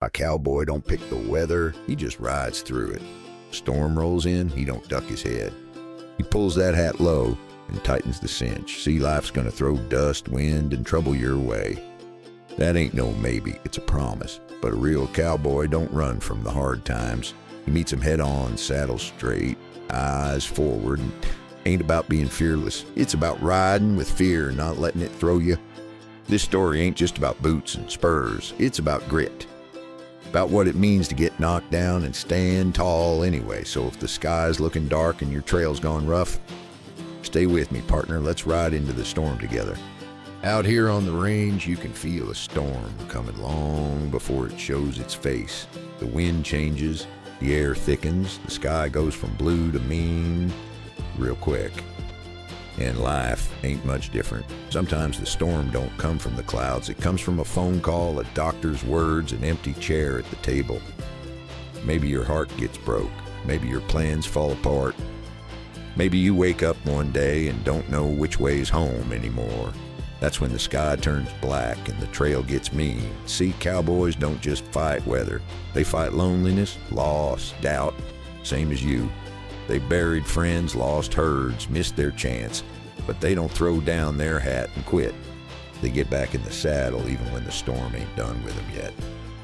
A cowboy don't pick the weather, he just rides through it. Storm rolls in, he don't duck his head. He pulls that hat low and tightens the cinch. See, life's gonna throw dust, wind, and trouble your way. That ain't no maybe, it's a promise. But a real cowboy don't run from the hard times. He meets them head on, saddle straight, eyes forward. Ain't about being fearless. It's about riding with fear and not letting it throw you. This story ain't just about boots and spurs. It's about grit. About what it means to get knocked down and stand tall anyway. So if the sky's looking dark and your trail's gone rough, stay with me, partner. Let's ride into the storm together. Out here on the range, you can feel a storm coming long before it shows its face. The wind changes, the air thickens, the sky goes from blue to mean real quick. And life ain't much different. Sometimes the storm don't come from the clouds. It comes from a phone call, a doctor's words, an empty chair at the table. Maybe your heart gets broke. Maybe your plans fall apart. Maybe you wake up one day and don't know which way's home anymore. That's when the sky turns black and the trail gets mean. See, cowboys don't just fight weather. They fight loneliness, loss, doubt, same as you. They buried friends, lost herds, missed their chance, but they don't throw down their hat and quit. They get back in the saddle even when the storm ain't done with them yet.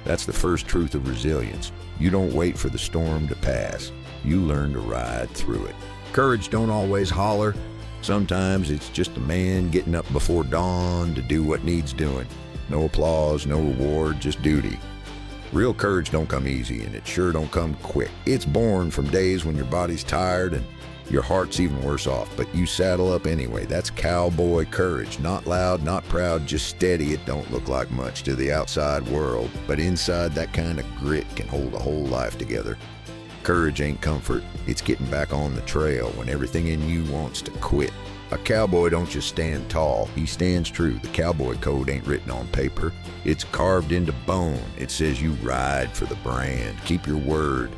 That's the first truth of resilience. You don't wait for the storm to pass. You learn to ride through it. Courage don't always holler. Sometimes it's just a man getting up before dawn to do what needs doing. No applause, no reward, just duty. Real courage don't come easy, and it sure don't come quick. It's born from days when your body's tired and your heart's even worse off, but you saddle up anyway. That's cowboy courage. Not loud, not proud, just steady. It don't look like much to the outside world, but inside, that kind of grit can hold a whole life together. Courage ain't comfort. It's getting back on the trail when everything in you wants to quit. A cowboy don't just stand tall, he stands true. The cowboy code ain't written on paper. It's carved into bone. It says you ride for the brand. Keep your word.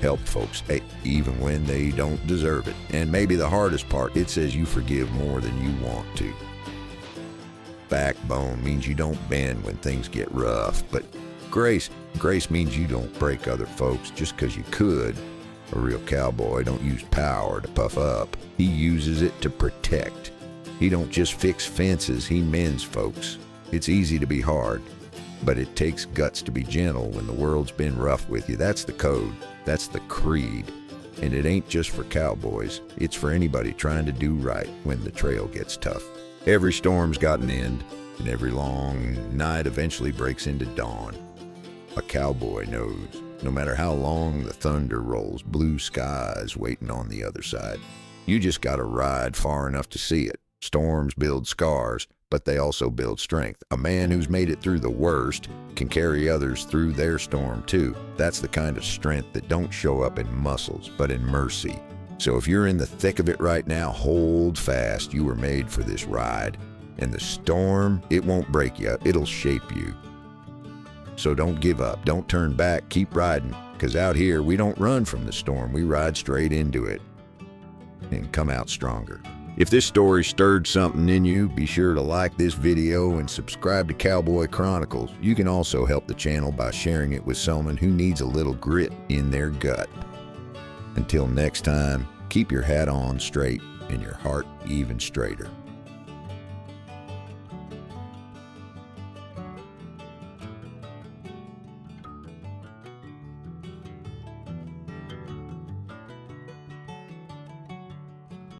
Help folks, even when they don't deserve it. And maybe the hardest part, it says you forgive more than you want to. Backbone means you don't bend when things get rough, but grace means you don't break other folks just because you could. A real cowboy don't use power to puff up. He uses it to protect. He don't just fix fences, he mends folks. It's easy to be hard, but it takes guts to be gentle when the world's been rough with you. That's the code. That's the creed. And it ain't just for cowboys. It's for anybody trying to do right when the trail gets tough. Every storm's got an end, and every long night eventually breaks into dawn. A cowboy knows. No matter how long the thunder rolls, blue skies waiting on the other side. You just gotta ride far enough to see it. Storms build scars, but they also build strength. A man who's made it through the worst can carry others through their storm too. That's the kind of strength that don't show up in muscles, but in mercy. So if you're in the thick of it right now, hold fast. You were made for this ride. And the storm, it won't break you. It'll shape you. So don't give up, don't turn back, keep riding, because out here we don't run from the storm, we ride straight into it and come out stronger. If this story stirred something in you, be sure to like this video and subscribe to Cowboy Chronicles. You can also help the channel by sharing it with someone who needs a little grit in their gut. Until next time, keep your hat on straight and your heart even straighter.